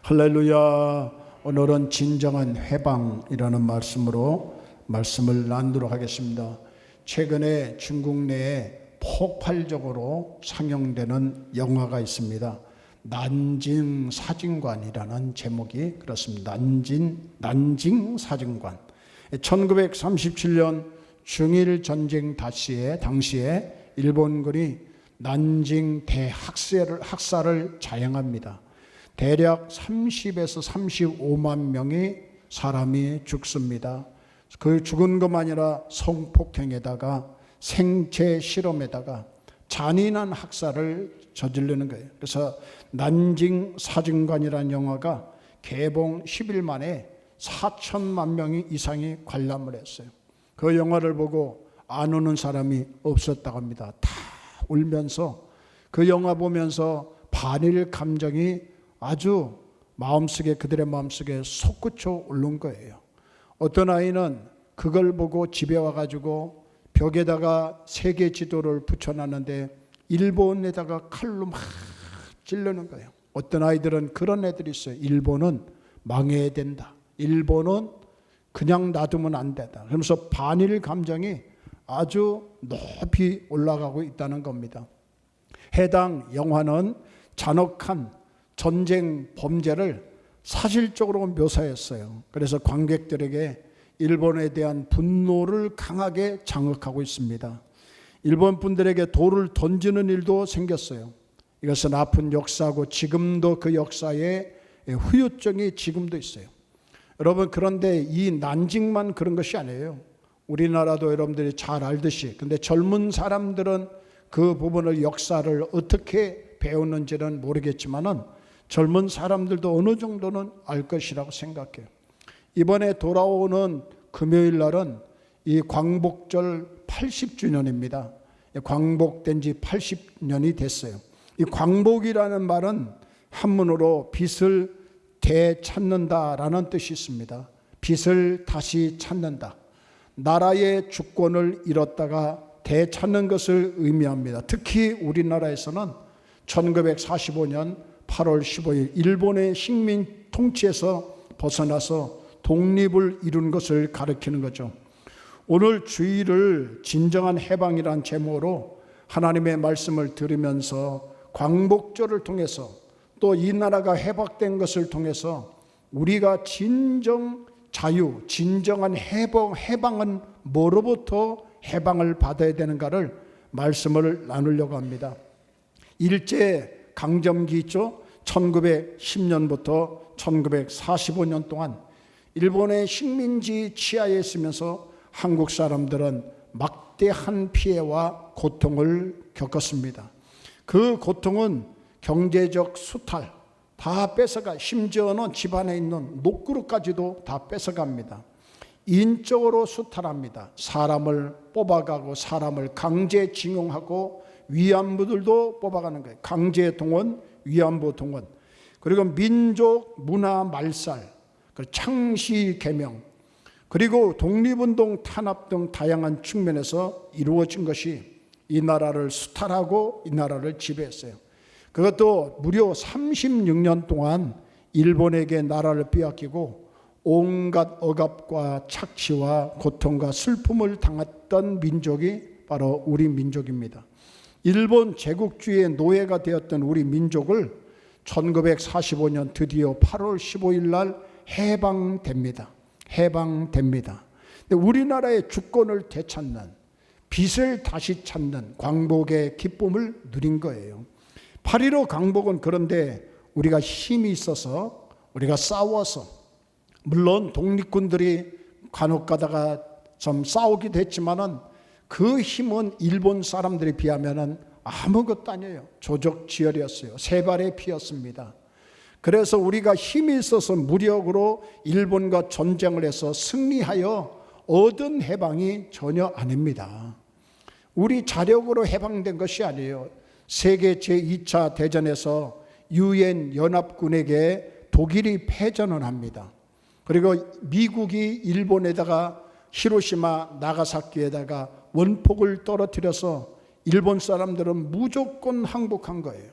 할렐루야. 오늘은 진정한 해방이라는 말씀으로 말씀을 나누도록 하겠습니다. 최근에 중국 내에 폭발적으로 상영되는 영화가 있습니다. 난징 사진관이라는 제목이 그렇습니다. 난징 사진관. 1937년 중일 전쟁 당시에 일본군이 난징 대학살을 자행합니다. 대략 30에서 35만 명의 사람이 죽습니다. 그 죽은 것만 아니라 성폭행에다가 생체 실험에다가 잔인한 학살을 저지르는 거예요. 그래서 난징 사진관이라는 영화가 개봉 10일 만에 4천만 명 이상이 관람을 했어요. 그 영화를 보고 안 우는 사람이 없었다고 합니다. 다 울면서 그 영화 보면서 반일 감정이 아주 그들의 마음속에 솟구쳐 오른 거예요. 어떤 아이는 그걸 보고 집에 와가지고 벽에다가 세계 지도를 붙여놨는데 일본에다가 칼로 막 찌르는 거예요. 어떤 아이들은 그런 애들이 있어요. 일본은 망해야 된다. 일본은 그냥 놔두면 안 된다. 그러면서 반일 감정이 아주 높이 올라가고 있다는 겁니다. 해당 영화는 잔혹한 전쟁 범죄를 사실적으로 묘사했어요. 그래서 관객들에게 일본에 대한 분노를 강하게 자극하고 있습니다. 일본 분들에게 돌을 던지는 일도 생겼어요. 이것은 아픈 역사고 지금도 그 역사의 후유증이 지금도 있어요. 여러분, 그런데 이 난징만 그런 것이 아니에요. 우리나라도 여러분들이 잘 알듯이, 근데 젊은 사람들은 그 부분을 역사를 어떻게 배웠는지는 모르겠지만은 젊은 사람들도 어느 정도는 알 것이라고 생각해요. 이번에 돌아오는 금요일 날은 이 광복절 80주년입니다. 광복된 지 80년이 됐어요. 이 광복이라는 말은 한문으로 빛을 되찾는다라는 뜻이 있습니다. 빛을 다시 찾는다. 나라의 주권을 잃었다가 되찾는 것을 의미합니다. 특히 우리나라에서는 1945년 8월 15일 일본의 식민 통치에서 벗어나서 독립을 이룬 것을 가리키는 거죠. 오늘 주일을 진정한 해방이란 제목으로 하나님의 말씀을 들으면서 광복절을 통해서 또 이 나라가 회복된 것을 통해서 우리가 진정 자유, 진정한 해방은 뭐로부터 해방을 받아야 되는가를 말씀을 나누려고 합니다. 일제 강점기 있죠. 1910년부터 1945년 동안 일본의 식민지 치하에 있으면서 한국 사람들은 막대한 피해와 고통을 겪었습니다. 그 고통은 경제적 수탈, 다 뺏어가, 심지어는 집안에 있는 녹그릇까지도 다 뺏어갑니다. 인적으로 수탈합니다. 사람을 뽑아가고 사람을 강제징용하고 위안부들도 뽑아가는 거예요. 강제 동원, 위안부 동원. 그리고 민족 문화 말살, 창시 개명, 그리고 독립운동 탄압 등 다양한 측면에서 이루어진 것이 이 나라를 수탈하고 이 나라를 지배했어요. 그것도 무려 36년 동안 일본에게 나라를 빼앗기고 온갖 억압과 착취와 고통과 슬픔을 당했던 민족이 바로 우리 민족입니다. 일본 제국주의의 노예가 되었던 우리 민족을 1945년 드디어 8월 15일 날 해방됩니다. 근데 우리나라의 주권을 되찾는, 빛을 다시 찾는 광복의 기쁨을 누린 거예요. 8.15 광복은 그런데 우리가 힘이 있어서, 우리가 싸워서, 물론 독립군들이 간혹 가다가 좀 싸우기도 했지만은 그 힘은 일본 사람들에 비하면 아무것도 아니에요. 조적지혈이었어요. 세 발의 피였습니다. 그래서 우리가 힘이 있어서 무력으로 일본과 전쟁을 해서 승리하여 얻은 해방이 전혀 아닙니다. 우리 자력으로 해방된 것이 아니에요. 세계 제2차 대전에서 유엔 연합군에게 독일이 패전을 합니다. 그리고 미국이 일본에다가 히로시마 나가사키에다가 원폭을 떨어뜨려서 일본 사람들은 무조건 항복한 거예요.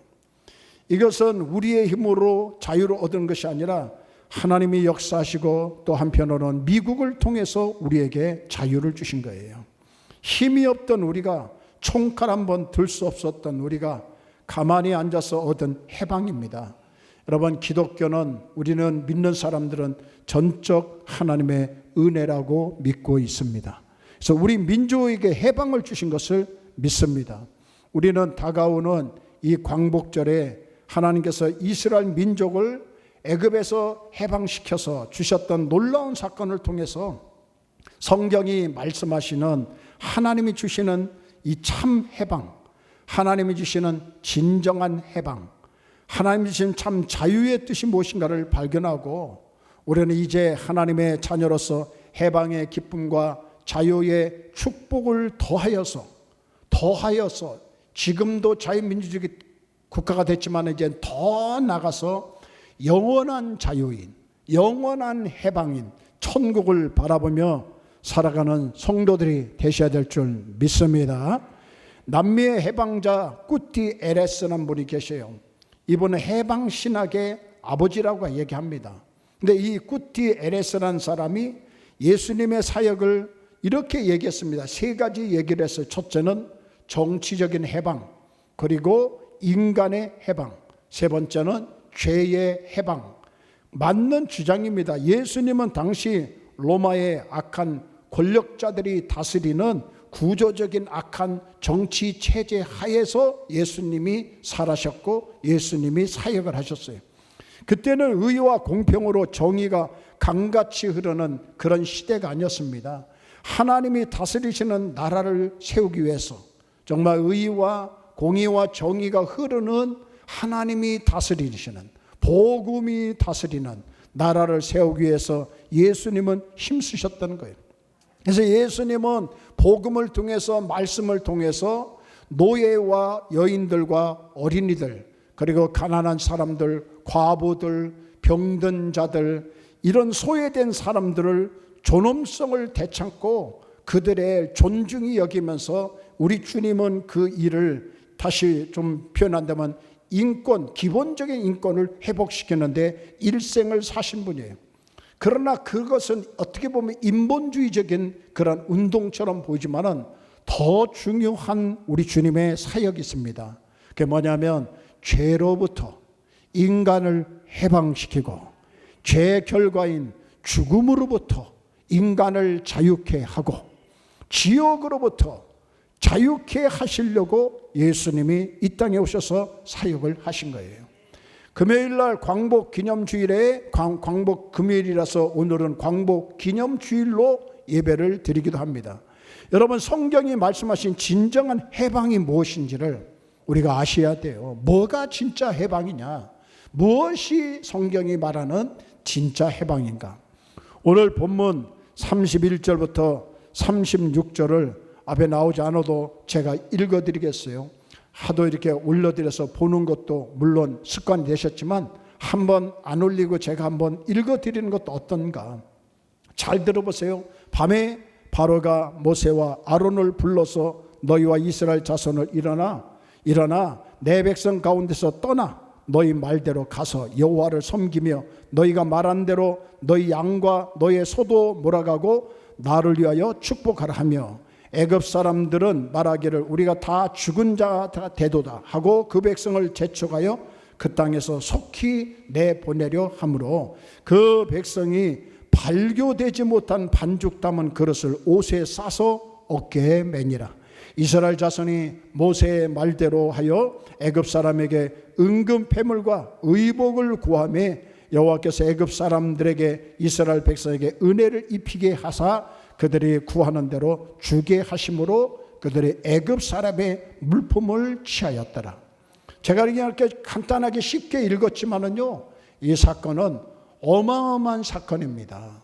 이것은 우리의 힘으로 자유를 얻은 것이 아니라 하나님이 역사하시고 또 한편으로는 미국을 통해서 우리에게 자유를 주신 거예요. 힘이 없던 우리가, 총칼 한 번 들 수 없었던 우리가 가만히 앉아서 얻은 해방입니다. 여러분, 기독교는, 우리는 믿는 사람들은 전적 하나님의 은혜라고 믿고 있습니다. 그래서 우리 민족에게 해방을 주신 것을 믿습니다. 우리는 다가오는 이 광복절에 하나님께서 이스라엘 민족을 애굽에서 해방시켜서 주셨던 놀라운 사건을 통해서 성경이 말씀하시는 하나님이 주시는 이 참 해방, 하나님이 주시는 진정한 해방, 하나님이 주신 참 자유의 뜻이 무엇인가를 발견하고 우리는 이제 하나님의 자녀로서 해방의 기쁨과 자유의 축복을 더하여서 지금도 자유민주주의 국가가 됐지만 이제 더 나가서 영원한 자유인, 영원한 해방인 천국을 바라보며 살아가는 성도들이 되셔야 될 줄 믿습니다. 남미의 해방자 꾸티 에레스라는 분이 계셔요. 이분은 해방신학의 아버지라고 얘기합니다. 근데 이 꾸티 에레스라는 사람이 예수님의 사역을 이렇게 얘기했습니다. 세 가지 얘기를 했어요. 첫째는 정치적인 해방, 그리고 인간의 해방, 세 번째는 죄의 해방. 맞는 주장입니다. 예수님은 당시 로마의 악한 권력자들이 다스리는 구조적인 악한 정치 체제 하에서 예수님이 살아셨고 예수님이 사역을 하셨어요. 그때는 의와 공평으로 정의가 강같이 흐르는 그런 시대가 아니었습니다. 하나님이 다스리시는 나라를 세우기 위해서 정말 의와 공의와 정의가 흐르는 하나님이 다스리시는, 복음이 다스리는 나라를 세우기 위해서 예수님은 힘쓰셨다는 거예요. 그래서 예수님은 복음을 통해서, 말씀을 통해서 노예와 여인들과 어린이들, 그리고 가난한 사람들, 과부들, 병든 자들, 이런 소외된 사람들을 존엄성을 되찾고 그들의 존중이 여기면서 우리 주님은 그 일을 다시 좀 표현한다면 인권, 기본적인 인권을 회복시키는데 일생을 사신 분이에요. 그러나 그것은 어떻게 보면 인본주의적인 그런 운동처럼 보이지만은 더 중요한 우리 주님의 사역이 있습니다. 그게 뭐냐면 죄로부터 인간을 해방시키고 죄 결과인 죽음으로부터 인간을 자유케 하고 지옥으로부터 자유케 하시려고 예수님이 이 땅에 오셔서 사역을 하신 거예요. 금요일날 광복기념주일에 광복금요일이라서 오늘은 광복기념주일로 예배를 드리기도 합니다. 여러분, 성경이 말씀하신 진정한 해방이 무엇인지를 우리가 아셔야 돼요. 뭐가 진짜 해방이냐? 무엇이 성경이 말하는 진짜 해방인가? 오늘 본문 31절부터 36절을 앞에 나오지 않아도 제가 읽어드리겠어요. 하도 이렇게 올려드려서 보는 것도 물론 습관이 되셨지만 한번 안 올리고 제가 한번 읽어드리는 것도 어떤가. 잘 들어보세요. 밤에 바로가 모세와 아론을 불러서 너희와 이스라엘 자손을 일어나 내 백성 가운데서 떠나 너희 말대로 가서 여호와를 섬기며 너희가 말한 대로 너희 양과 너희 소도 몰아가고 나를 위하여 축복하라 하며 애굽 사람들은 말하기를 우리가 다 죽은 자가 되도다 하고 그 백성을 재촉하여 그 땅에서 속히 내보내려 하므로 그 백성이 발교되지 못한 반죽 담은 그릇을 옷에 싸서 어깨에 매니라. 이스라엘 자손이 모세의 말대로 하여 애굽 사람에게 은금 패물과 의복을 구하며 여호와께서 애굽 사람들에게 이스라엘 백성에게 은혜를 입히게 하사 그들이 구하는 대로 주게 하심으로 그들이 애굽 사람의 물품을 취하였더라. 제가 이렇게 간단하게 쉽게 읽었지만은요, 이 사건은 어마어마한 사건입니다.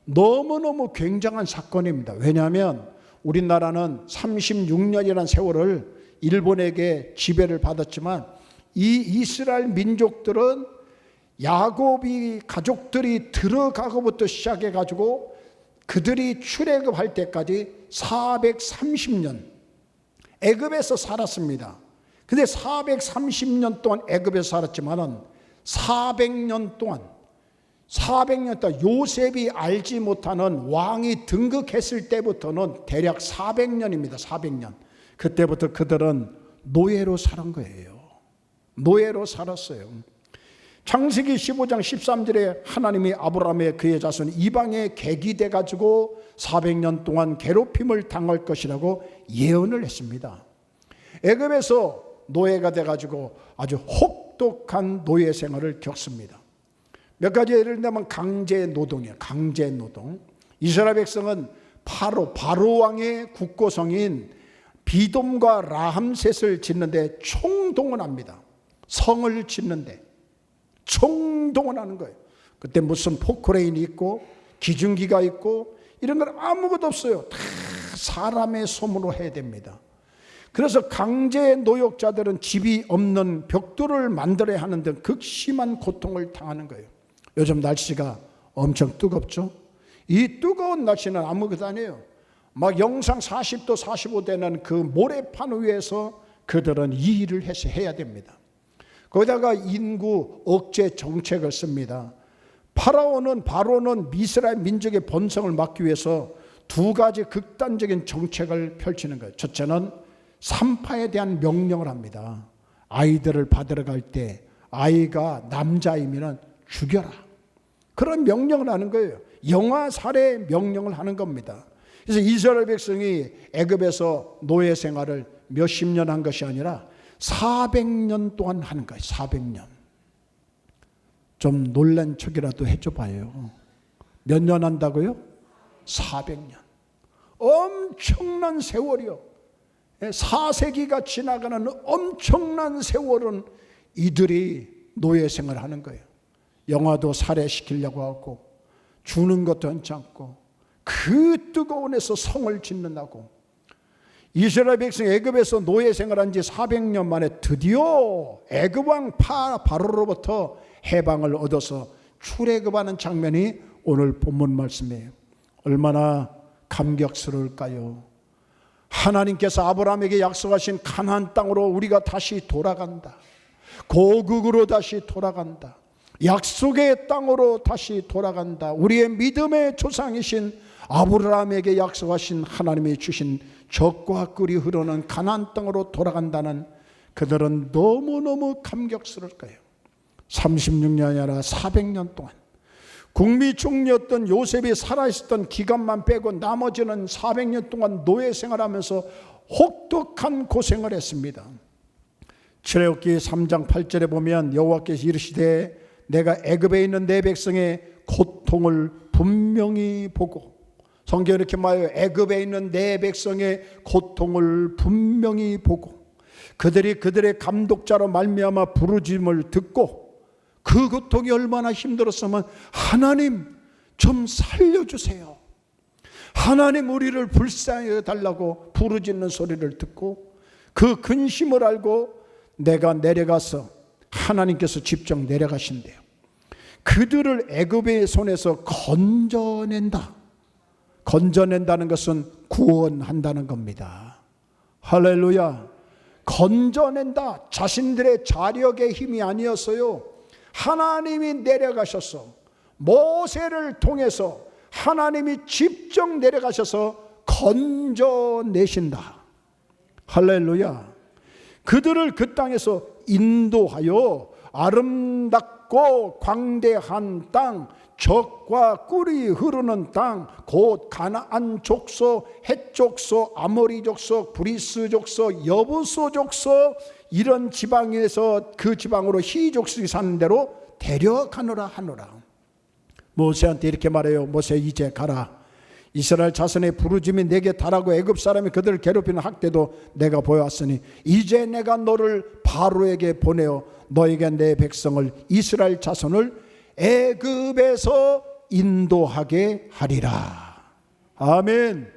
너무너무 굉장한 사건입니다. 왜냐하면 우리나라는 36년이라는 세월을 일본에게 지배를 받았지만 이 이스라엘 민족들은 야곱이 가족들이 들어가고부터 시작해 가지고 그들이 출애굽할 때까지 430년 애굽에서 살았습니다. 근데 430년 동안 애굽에 살았지만은 400년 동안 요셉이 알지 못하는 왕이 등극했을 때부터는 대략 400년입니다. 400년. 그때부터 그들은 노예로 살은 거예요. 노예로 살았어요. 창세기 15장 13절에 하나님이 아브라함의 그의 자손 이방에 객이 가지고 400년 동안 괴롭힘을 당할 것이라고 예언을 했습니다. 애굽에서 노예가 돼가지고 아주 혹독한 노예 생활을 겪습니다. 몇 가지 예를 들면 강제 노동이에요. 강제 노동. 이스라엘 백성은 바로 왕의 국고성인 비돔과 라함셋을 짓는데 총동원합니다. 성을 짓는데 총동원하는 거예요. 그때 무슨 포크레인이 있고 기중기가 있고 이런 건 아무것도 없어요. 다 사람의 손으로 해야 됩니다. 그래서 강제 노역자들은 집이 없는 벽돌을 만들어야 하는 등 극심한 고통을 당하는 거예요. 요즘 날씨가 엄청 뜨겁죠. 이 뜨거운 날씨는 아무것도 아니에요. 막 영상 40도 45도 되는 그 모래판 위에서 그들은 이 일을 해야 됩니다. 거기다가 인구 억제 정책을 씁니다. 바로는 이스라엘 민족의 번성을 막기 위해서 두 가지 극단적인 정책을 펼치는 거예요. 첫째는 산파에 대한 명령을 합니다. 아이들을 받으러 갈 때 아이가 남자이면 죽여라. 그런 명령을 하는 거예요. 영아 살해 명령을 하는 겁니다. 그래서 이스라엘 백성이 애굽에서 노예 생활을 몇십 년 한 것이 아니라 400년 동안 하는 거예요. 400년. 좀 놀란 척이라도 해줘 봐요. 몇 년 한다고요? 400년. 엄청난 세월이요. 4세기가 지나가는 엄청난 세월은 이들이 노예 생활을 하는 거예요. 영아도 살해시키려고 하고 주는 것도 괜찮고 그 뜨거운 데서 성을 짓는다고. 이스라엘 백성이 애굽에서 노예 생활한 지 400년 만에 드디어 애굽 왕 바로로부터 해방을 얻어서 출애굽하는 장면이 오늘 본문 말씀이에요. 얼마나 감격스러울까요? 하나님께서 아브라함에게 약속하신 가나안 땅으로 우리가 다시 돌아간다. 고국으로 다시 돌아간다. 약속의 땅으로 다시 돌아간다. 우리의 믿음의 조상이신 아브라함에게 약속하신 하나님이 주신 젖과 꿀이 흐르는 가나안 땅으로 돌아간다는 그들은 너무너무 감격스러울 거예요. 36년이 아니라 400년 동안 국미총리였던 요셉이 살아있었던 기간만 빼고 나머지는 400년 동안 노예 생활하면서 혹독한 고생을 했습니다. 출애굽기 3장 8절에 보면 여호와께서 이르시되 내가 애굽에 있는 내 백성의 고통을 분명히 보고, 성경에 이렇게 말해요. 애굽에 있는 내 백성의 고통을 분명히 보고 그들이 그들의 감독자로 말미암아 부르짖음을 듣고 그 고통이 얼마나 힘들었으면 하나님 좀 살려주세요. 하나님 우리를 불쌍히 달라고 부르짖는 소리를 듣고 그 근심을 알고 내가 내려가서 하나님께서 직접 내려가신대요. 그들을 애굽의 손에서 건져낸다. 건져낸다는 것은 구원한다는 겁니다. 할렐루야. 건져낸다. 자신들의 자력의 힘이 아니었어요. 하나님이 내려가셔서 모세를 통해서 하나님이 직접 내려가셔서 건져내신다. 할렐루야. 그들을 그 땅에서 인도하여 아름답고 광대한 땅, 젖과 꿀이 흐르는 땅, 곧 가나안 족속, 헷 족속, 아모리 족속, 브리스 족속, 여부소 족속, 이런 지방에서 그 지방으로 히 족속이 사는 대로 데려가노라 하노라. 모세한테 이렇게 말해요. 모세 이제 가라. 이스라엘 자손의 부르짖음이 내게 달하고 애굽 사람이 그들을 괴롭히는 학대도 내가 보여왔으니 이제 내가 너를 바로에게 보내어 너에게 내 백성을 이스라엘 자손을 애굽에서 인도하게 하리라. 아멘.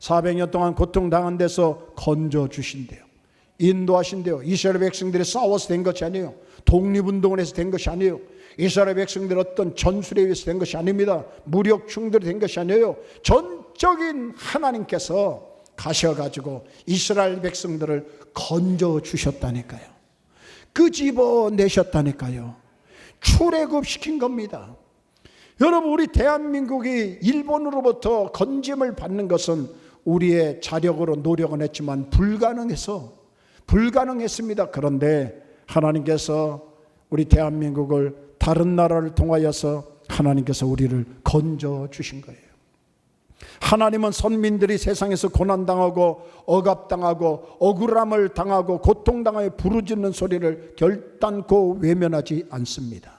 400년 동안 고통당한 데서 건져주신대요. 인도하신대요. 이스라엘 백성들이 싸워서 된 것이 아니에요. 독립운동을 해서 된 것이 아니에요. 이스라엘 백성들 어떤 전술에 의해서 된 것이 아닙니다. 무력 충돌이 된 것이 아니에요. 전적인 하나님께서 가셔가지고 이스라엘 백성들을 건져 주셨다니까요. 끄집어내셨다니까요. 출애굽시킨 겁니다. 여러분, 우리 대한민국이 일본으로부터 건짐을 받는 것은 우리의 자력으로 노력은 했지만 불가능했습니다. 그런데 하나님께서 우리 대한민국을 다른 나라를 통하여서 하나님께서 우리를 건져 주신 거예요. 하나님은 선민들이 세상에서 고난당하고 억압당하고 억울함을 당하고 고통당하여 부르짖는 소리를 결단코 외면하지 않습니다.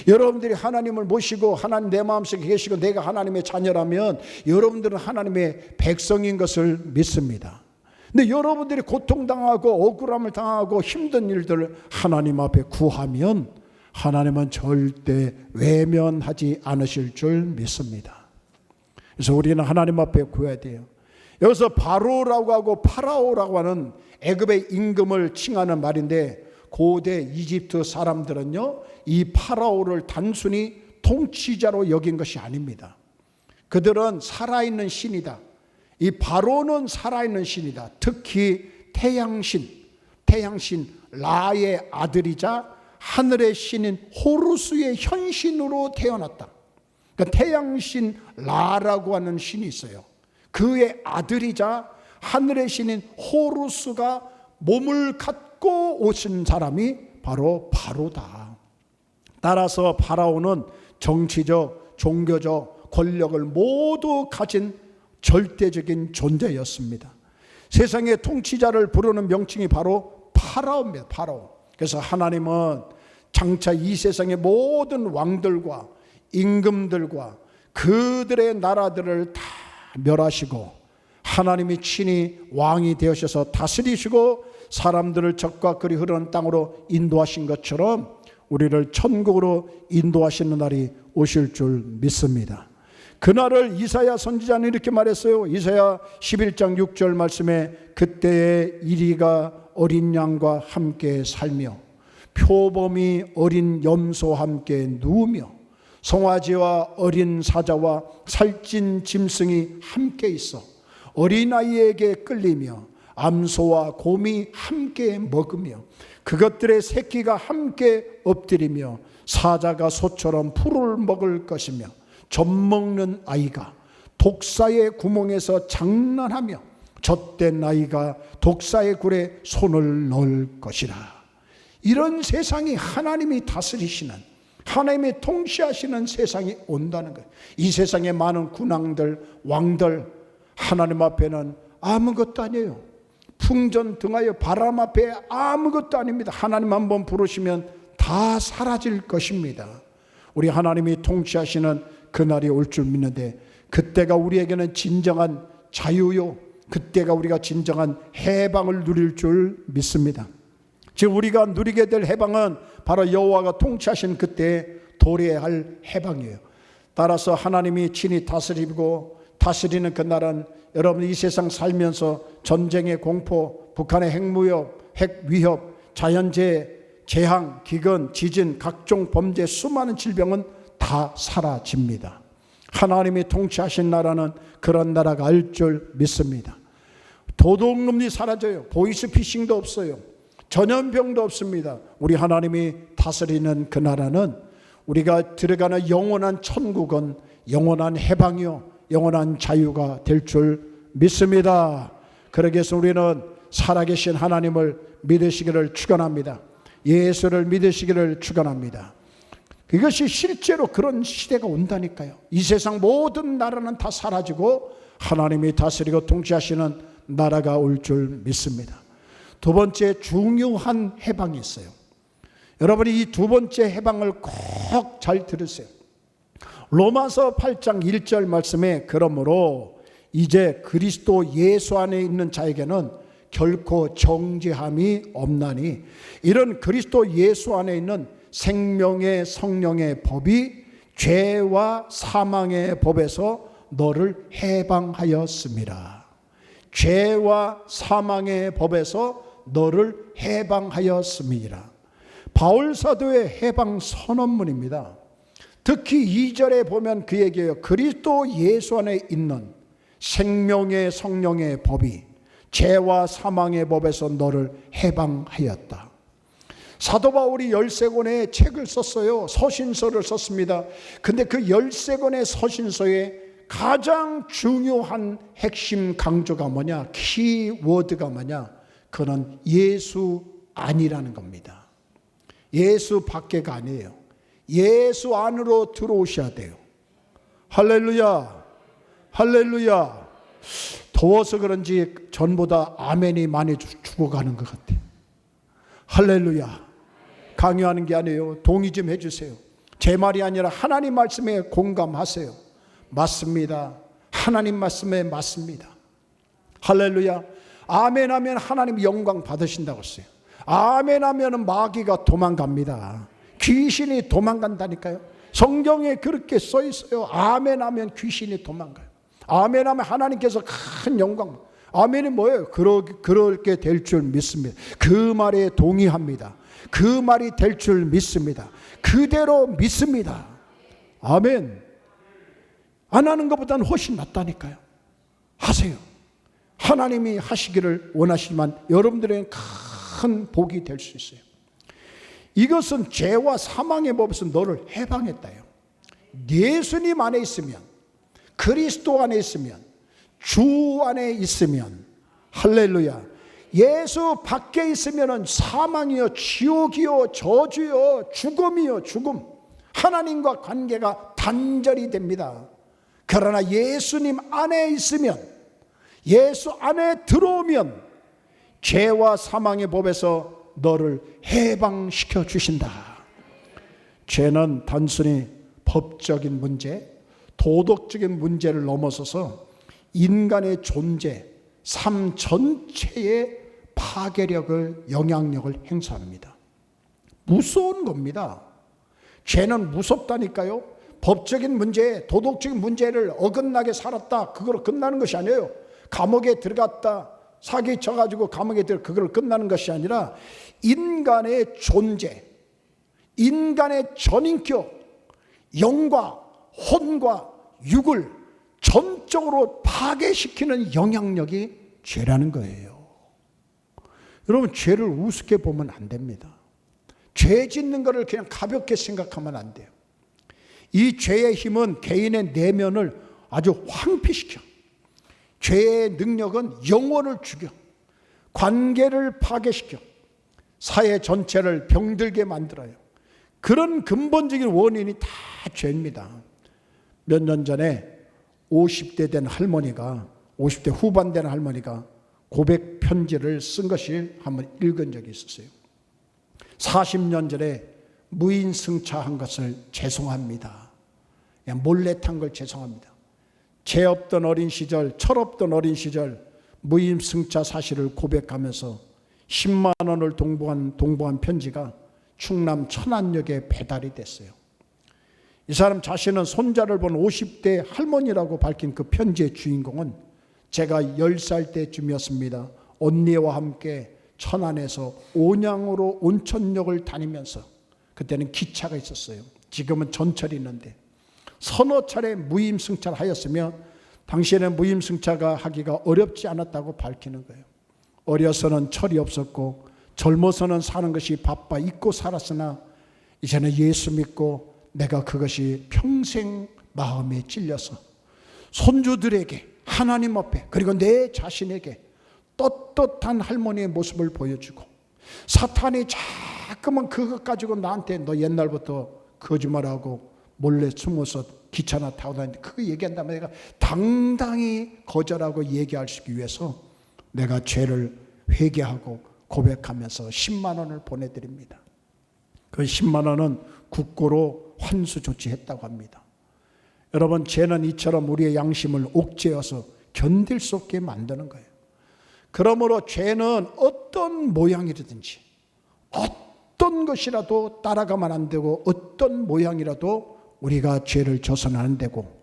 여러분들이 하나님을 모시고 하나님 내 마음속에 계시고 내가 하나님의 자녀라면 여러분들은 하나님의 백성인 것을 믿습니다. 근데 여러분들이 고통당하고 억울함을 당하고 힘든 일들을 하나님 앞에 구하면 하나님은 절대 외면하지 않으실 줄 믿습니다. 그래서 우리는 하나님 앞에 구해야 돼요. 여기서 바로라고 하고 파라오라고 하는 애굽의 임금을 칭하는 말인데, 고대 이집트 사람들은요 이 파라오를 단순히 통치자로 여긴 것이 아닙니다. 그들은 살아있는 신이다. 이 바로는 살아있는 신이다. 특히 태양신 라의 아들이자 하늘의 신인 호루스의 현신으로 태어났다. 그러니까 태양신 라라고 하는 신이 있어요. 그의 아들이자 하늘의 신인 호루스가 몸을 갖고 오신 사람이 바로 바로다. 따라서 파라오는 정치적, 종교적 권력을 모두 가진 절대적인 존재였습니다. 세상의 통치자를 부르는 명칭이 바로 파라오입니다. 파라오. 그래서 하나님은 장차 이 세상의 모든 왕들과 임금들과 그들의 나라들을 다 멸하시고 하나님이 친히 왕이 되어셔서 다스리시고 사람들을 적과 그리 흐르는 땅으로 인도하신 것처럼 우리를 천국으로 인도하시는 날이 오실 줄 믿습니다. 그날을 이사야 선지자는 이렇게 말했어요. 이사야 11장 6절 말씀에 그때에 이리가 어린 양과 함께 살며 표범이 어린 염소와 함께 누우며 송아지와 어린 사자와 살찐 짐승이 함께 있어 어린아이에게 끌리며 암소와 곰이 함께 먹으며 그것들의 새끼가 함께 엎드리며 사자가 소처럼 풀을 먹을 것이며 젖먹는 아이가 독사의 구멍에서 장난하며 젖된 아이가 독사의 굴에 손을 넣을 것이라. 이런 세상이 하나님이 다스리시는, 하나님이 통치하시는 세상이 온다는 거예요. 이 세상의 많은 군왕들, 왕들, 하나님 앞에는 아무것도 아니에요. 풍전 등하여 바람 앞에 아무것도 아닙니다. 하나님 한번 부르시면 다 사라질 것입니다. 우리 하나님이 통치하시는 그날이 올 줄 믿는데, 그때가 우리에게는 진정한 자유요, 그때가 우리가 진정한 해방을 누릴 줄 믿습니다. 지금 우리가 누리게 될 해방은 바로 여호와가 통치하신 그때에 도래할 해방이에요. 따라서 하나님이 친히 다스리고 다스리는 그날은 여러분 이 세상 살면서 전쟁의 공포, 북한의 핵무협, 핵위협, 자연재해, 재앙, 기근, 지진, 각종 범죄, 수많은 질병은 다 사라집니다. 하나님이 통치하신 나라는 그런 나라가 알 줄 믿습니다. 도둑놈이 사라져요. 보이스피싱도 없어요. 전염병도 없습니다. 우리 하나님이 다스리는 그 나라는 우리가 들어가는 영원한 천국은 영원한 해방이요 영원한 자유가 될 줄 믿습니다. 그러기 위해서 우리는 살아계신 하나님을 믿으시기를 축원합니다. 예수를 믿으시기를 축원합니다. 이것이 실제로 그런 시대가 온다니까요. 이 세상 모든 나라는 다 사라지고 하나님이 다스리고 통치하시는 나라가 올 줄 믿습니다. 두 번째 중요한 해방이 있어요. 여러분이 이 두 번째 해방을 꼭 잘 들으세요. 로마서 8장 1절 말씀에 그러므로 이제 그리스도 예수 안에 있는 자에게는 결코 정죄함이 없나니 이런 그리스도 예수 안에 있는 생명의 성령의 법이 죄와 사망의 법에서 너를 해방하였습니다. 죄와 사망의 법에서 너를 해방하였습니다. 바울 사도의 해방 선언문입니다. 특히 2절에 보면 그 얘기예요. 그리스도 예수 안에 있는 생명의 성령의 법이 죄와 사망의 법에서 너를 해방하였다. 사도 바울이 13권의 책을 썼어요. 서신서를 썼습니다. 근데 그 13권의 서신서에 가장 중요한 핵심 강조가 뭐냐? 키워드가 뭐냐? 그는 예수 아니라는 겁니다. 예수 밖에가 아니에요. 예수 안으로 들어오셔야 돼요. 할렐루야, 할렐루야. 더워서 그런지 전보다 아멘이 많이 죽어가는 것 같아요. 할렐루야. 강요하는 게 아니에요. 동의 좀 해주세요. 제 말이 아니라 하나님 말씀에 공감하세요. 맞습니다. 하나님 말씀에 맞습니다. 할렐루야. 아멘 하면 하나님 영광 받으신다고 했어요. 아멘 하면 마귀가 도망갑니다. 귀신이 도망간다니까요. 성경에 그렇게 써 있어요. 아멘 하면 귀신이 도망가요. 아멘 하면 하나님께서 큰 영광. 아멘이 뭐예요? 그렇게 될 줄 믿습니다. 그 말에 동의합니다. 그 말이 될 줄 믿습니다. 그대로 믿습니다. 아멘. 안 하는 것보다는 훨씬 낫다니까요. 하세요. 하나님이 하시기를 원하시지만 여러분들에게 큰 복이 될 수 있어요. 이것은 죄와 사망의 법에서 너를 해방했다요. 예수님 안에 있으면, 그리스도 안에 있으면, 주 안에 있으면, 할렐루야. 예수 밖에 있으면 사망이요, 지옥이요, 저주요, 죽음이요, 죽음. 하나님과 관계가 단절이 됩니다. 그러나 예수님 안에 있으면, 예수 안에 들어오면 죄와 사망의 법에서 너를 해방시켜 주신다. 죄는 단순히 법적인 문제, 도덕적인 문제를 넘어서서 인간의 존재, 삶 전체의 파괴력을, 영향력을 행사합니다. 무서운 겁니다. 죄는 무섭다니까요. 법적인 문제, 도덕적인 문제를 어긋나게 살았다, 그걸로 끝나는 것이 아니에요. 감옥에 들어갔다, 사기 쳐가지고 감옥에 들어 그걸 끝나는 것이 아니라 인간의 존재, 인간의 전인격, 영과 혼과 육을 전적으로 파괴시키는 영향력이 죄라는 거예요. 여러분, 죄를 우습게 보면 안 됩니다. 죄 짓는 것을 그냥 가볍게 생각하면 안 돼요. 이 죄의 힘은 개인의 내면을 아주 황폐시켜. 죄의 능력은 영혼을 죽여, 관계를 파괴시켜, 사회 전체를 병들게 만들어요. 그런 근본적인 원인이 다 죄입니다. 몇 년 전에 50대 된 할머니가, 50대 후반 된 할머니가 고백 편지를 쓴 것이 한번 읽은 적이 있었어요. 40년 전에 무인 승차한 것을 죄송합니다. 그냥 몰래 탄 걸 죄송합니다. 죄 없던 어린 시절, 철없던 어린 시절 무인 승차 사실을 고백하면서 10만 원을 동봉한 편지가 충남 천안역에 배달이 됐어요. 이 사람 자신은 손자를 본 50대 할머니라고 밝힌 그 편지의 주인공은 제가 10살 때쯤이었습니다. 언니와 함께 천안에서 온양으로 온천역을 다니면서, 그때는 기차가 있었어요. 지금은 전철이 있는데 서너 차례 무임승차를 하였으며 당시에는 무임승차가 하기가 어렵지 않았다고 밝히는 거예요. 어려서는 철이 없었고 젊어서는 사는 것이 바빠 잊고 살았으나 이제는 예수 믿고 내가 그것이 평생 마음에 찔려서 손주들에게, 하나님 앞에, 그리고 내 자신에게 떳떳한 할머니의 모습을 보여주고, 사탄이 자꾸만 그것 가지고 나한테 너 옛날부터 거짓말하고 몰래 숨어서 기차나 타고 다니는데 그거 얘기한다면 내가 당당히 거절하고 얘기하기 위해서 내가 죄를 회개하고 고백하면서 10만 원을 보내드립니다. 그 10만 원은 국고로 환수 조치했다고 합니다. 여러분, 죄는 이처럼 우리의 양심을 옥죄어서 견딜 수 없게 만드는 거예요. 그러므로 죄는 어떤 모양이라든지 어떤 것이라도 따라가면 안 되고 어떤 모양이라도 우리가 죄를 져서는 안 되고,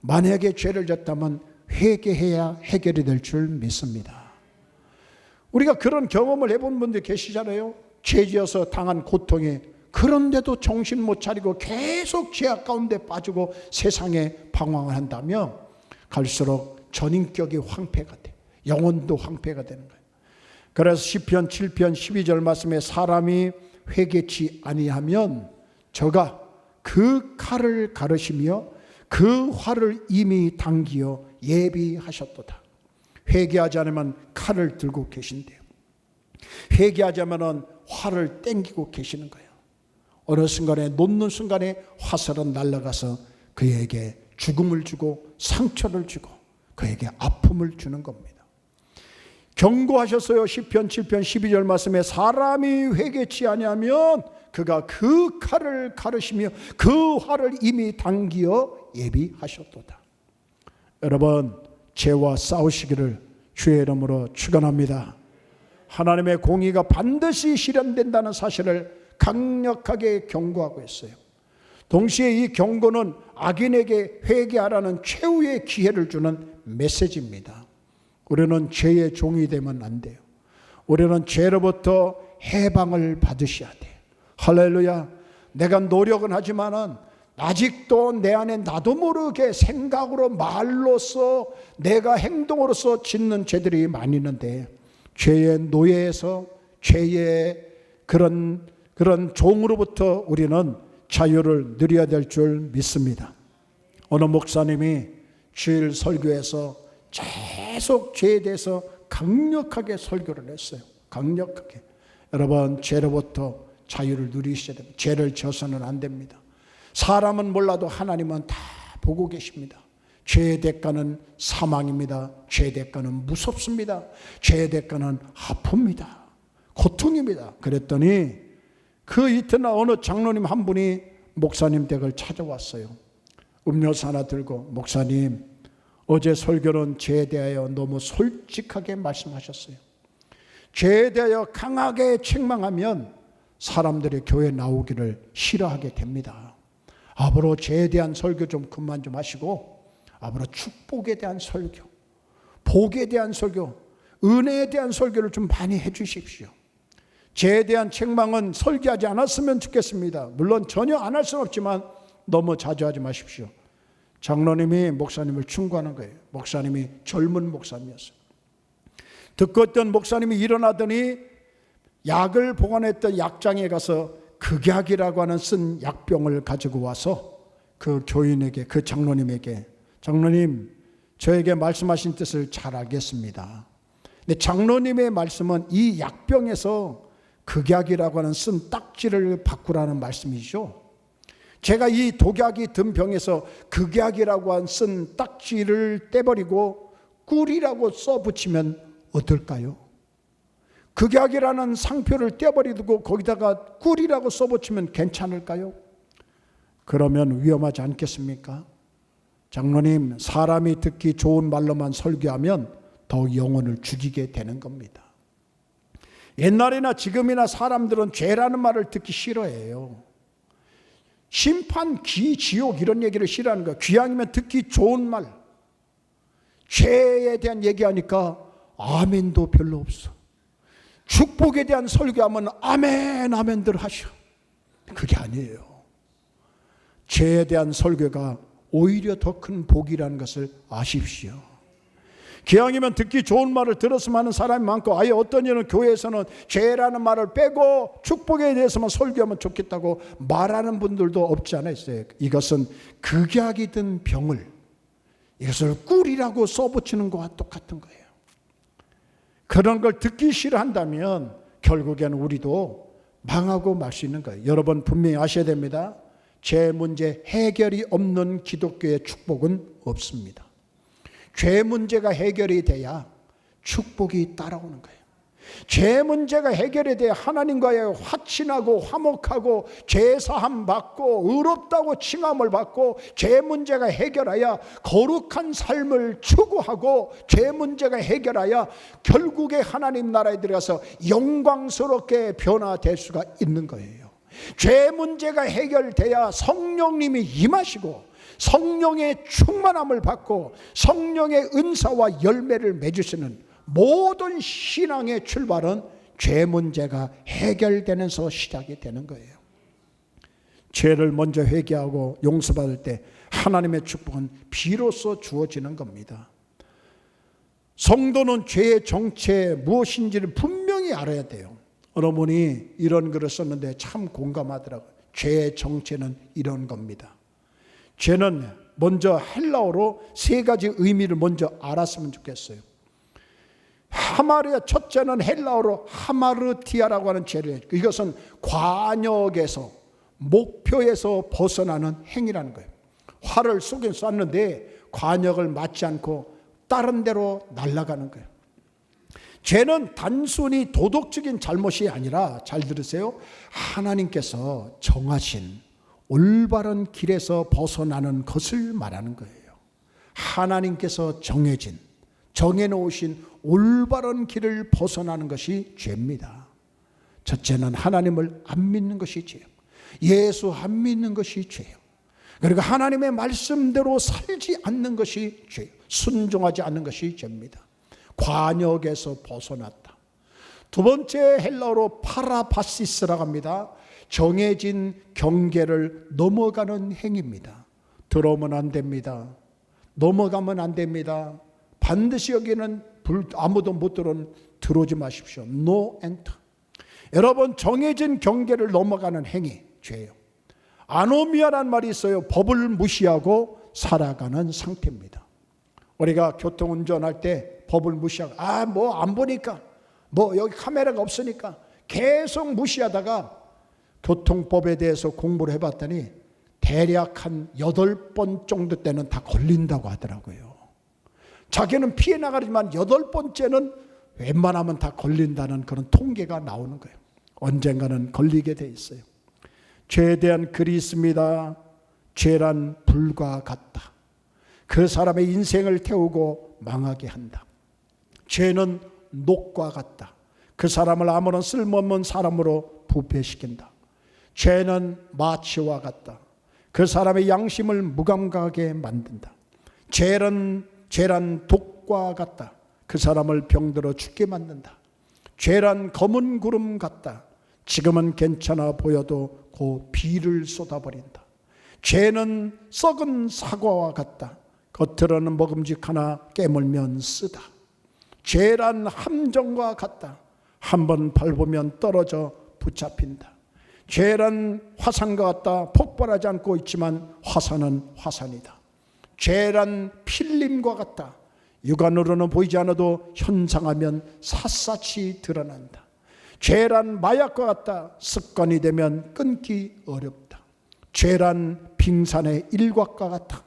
만약에 죄를 졌다면 회개해야 해결이 될 줄 믿습니다. 우리가 그런 경험을 해본 분들 계시잖아요. 죄 지어서 당한 고통에, 그런데도 정신 못 차리고 계속 죄악 가운데 빠지고 세상에 방황을 한다면 갈수록 전인격이 황폐가 돼. 영혼도 황폐가 되는 거예요. 그래서 시편 7편 12절 말씀에 사람이 회개치 아니하면 저가 그 칼을 가르시며 그 활을 이미 당기어 예비하셨도다. 회개하지 않으면 칼을 들고 계신대요. 회개하자면 활을 땡기고 계시는 거예요. 어느 순간에 놓는 순간에 화살은 날아가서 그에게 죽음을 주고 상처를 주고 그에게 아픔을 주는 겁니다. 경고하셨어요. 시편 7편 12절 말씀에 사람이 회개치 아니하면 그가 그 칼을 가르시며 그 활을 이미 당기어 예비하셨도다. 여러분, 죄와 싸우시기를 주의 이름으로 축원합니다. 하나님의 공의가 반드시 실현된다는 사실을 강력하게 경고하고 있어요. 동시에 이 경고는 악인에게 회개하라는 최후의 기회를 주는 메시지입니다. 우리는 죄의 종이 되면 안 돼요. 우리는 죄로부터 해방을 받으셔야 돼요. 할렐루야. 내가 노력은 하지만은 아직도 내 안에 나도 모르게 생각으로 말로써 내가 행동으로서 짓는 죄들이 많이 있는데 죄의 노예에서 죄의 그런 종으로부터 우리는 자유를 누려야 될 줄 믿습니다. 어느 목사님이 주일 설교에서 계속 죄에 대해서 강력하게 설교를 했어요. 강력하게. 여러분, 죄로부터 자유를 누리셔야 됩니다. 죄를 져서는 안 됩니다. 사람은 몰라도 하나님은 다 보고 계십니다. 죄의 대가는 사망입니다. 죄의 대가는 무섭습니다. 죄의 대가는 아픕니다. 고통입니다. 그랬더니 그 이튿날 어느 장로님 한 분이 목사님 댁을 찾아왔어요. 음료수 하나 들고, 목사님, 어제 설교는 죄에 대하여 너무 솔직하게 말씀하셨어요. 죄에 대하여 강하게 책망하면 사람들이 교회 나오기를 싫어하게 됩니다. 앞으로 죄에 대한 설교 좀 그만 좀 하시고 앞으로 축복에 대한 설교, 복에 대한 설교, 은혜에 대한 설교를 좀 많이 해 주십시오. 죄에 대한 책망은 설교하지 않았으면 좋겠습니다. 물론 전혀 안 할 수는 없지만 너무 자주 하지 마십시오. 장로님이 목사님을 충고하는 거예요. 목사님이 젊은 목사님이었어요. 듣고 있던 목사님이 일어나더니 약을 보관했던 약장에 가서 극약이라고 하는 쓴 약병을 가지고 와서 그 교인에게, 그 장로님에게, 장로님, 저에게 말씀하신 뜻을 잘 알겠습니다. 근데 장로님의 말씀은 이 약병에서 극약이라고 하는 쓴 딱지를 바꾸라는 말씀이죠. 제가 이 독약이 든 병에서 극약이라고 한 쓴 딱지를 떼버리고 꿀이라고 써붙이면 어떨까요? 극약이라는 상표를 떼버리고 거기다가 꿀이라고 써붙이면 괜찮을까요? 그러면 위험하지 않겠습니까? 장로님, 사람이 듣기 좋은 말로만 설교하면 더욱 영혼을 죽이게 되는 겁니다. 옛날이나 지금이나 사람들은 죄라는 말을 듣기 싫어해요. 심판, 기, 지옥 이런 얘기를 싫어하는 거예요. 귀향이면 듣기 좋은 말. 죄에 대한 얘기하니까 아멘도 별로 없어. 축복에 대한 설교하면 아멘, 아멘들 하셔. 그게 아니에요. 죄에 대한 설교가 오히려 더 큰 복이라는 것을 아십시오. 기왕이면 듣기 좋은 말을 들었으면 하는 사람이 많고, 아예 어떤 이는 교회에서는 죄라는 말을 빼고 축복에 대해서만 설교하면 좋겠다고 말하는 분들도 없지 않아 있어요. 이것은 극약이 든 병을 이것을 꿀이라고 써붙이는 것과 똑같은 거예요. 그런 걸 듣기 싫어한다면 결국에는 우리도 망하고 말 수 있는 거예요. 여러분 분명히 아셔야 됩니다. 죄 문제 해결이 없는 기독교의 축복은 없습니다. 죄 문제가 해결이 돼야 축복이 따라오는 거예요. 죄 문제가 해결이 돼야 하나님과의 화친하고 화목하고 죄사함 받고 의롭다고 칭함을 받고, 죄 문제가 해결하여 거룩한 삶을 추구하고, 죄 문제가 해결하여 결국에 하나님 나라에 들어가서 영광스럽게 변화될 수가 있는 거예요. 죄 문제가 해결돼야 성령님이 임하시고 성령의 충만함을 받고 성령의 은사와 열매를 맺으시는 모든 신앙의 출발은 죄 문제가 해결되면서 시작이 되는 거예요. 죄를 먼저 회개하고 용서받을 때 하나님의 축복은 비로소 주어지는 겁니다. 성도는 죄의 정체 무엇인지를 분명히 알아야 돼요. 어느 분이 이런 글을 썼는데 참 공감하더라고요. 죄의 정체는 이런 겁니다. 죄는 먼저 헬라어로 세 가지 의미를 먼저 알았으면 좋겠어요. 하마르, 첫째는 헬라어로 하마르티아라고 하는 죄를, 이것은 관역에서, 목표에서 벗어나는 행위라는 거예요. 활을 쏘긴 쐈는데 관역을 맞지 않고 다른 데로 날아가는 거예요. 죄는 단순히 도덕적인 잘못이 아니라, 잘 들으세요, 하나님께서 정하신 올바른 길에서 벗어나는 것을 말하는 거예요. 하나님께서 정해놓으신 올바른 길을 벗어나는 것이 죄입니다. 첫째는 하나님을 안 믿는 것이 죄예요. 예수 안 믿는 것이 죄예요. 그리고 하나님의 말씀대로 살지 않는 것이 죄예요. 순종하지 않는 것이 죄입니다. 관역에서 벗어났다. 두 번째 헬라어로 파라바시스라고 합니다. 정해진 경계를 넘어가는 행위입니다. 들어오면 안 됩니다. 넘어가면 안 됩니다. 반드시 여기는 아무도 못 들어오지 마십시오. No enter. 여러분, 정해진 경계를 넘어가는 행위, 죄예요. 아노미아라는 말이 있어요. 법을 무시하고 살아가는 상태입니다. 우리가 교통운전할 때 법을 무시하고, 뭐 안 보니까, 뭐 여기 카메라가 없으니까 계속 무시하다가 교통법에 대해서 공부를 해봤더니 대략 한 8번 정도 때는 다 걸린다고 하더라고요. 자기는 피해 나가지만 8번째는 웬만하면 다 걸린다는 그런 통계가 나오는 거예요. 언젠가는 걸리게 돼 있어요. 죄에 대한 글이 있습니다. 죄란 불과 같다. 그 사람의 인생을 태우고 망하게 한다. 죄는 녹과 같다. 그 사람을 아무런 쓸모없는 사람으로 부패시킨다. 죄는 마취와 같다. 그 사람의 양심을 무감각하게 만든다. 죄란 독과 같다. 그 사람을 병들어 죽게 만든다. 죄란 검은 구름 같다. 지금은 괜찮아 보여도 그 비를 쏟아버린다. 죄는 썩은 사과와 같다. 겉으로는 먹음직하나 깨물면 쓰다. 죄란 함정과 같다. 한번 밟으면 떨어져 붙잡힌다. 죄란 화산과 같다. 폭발하지 않고 있지만 화산은 화산이다. 죄란 필름과 같다. 육안으로는 보이지 않아도 현상하면 샅샅이 드러난다. 죄란 마약과 같다. 습관이 되면 끊기 어렵다. 죄란 빙산의 일각과 같다.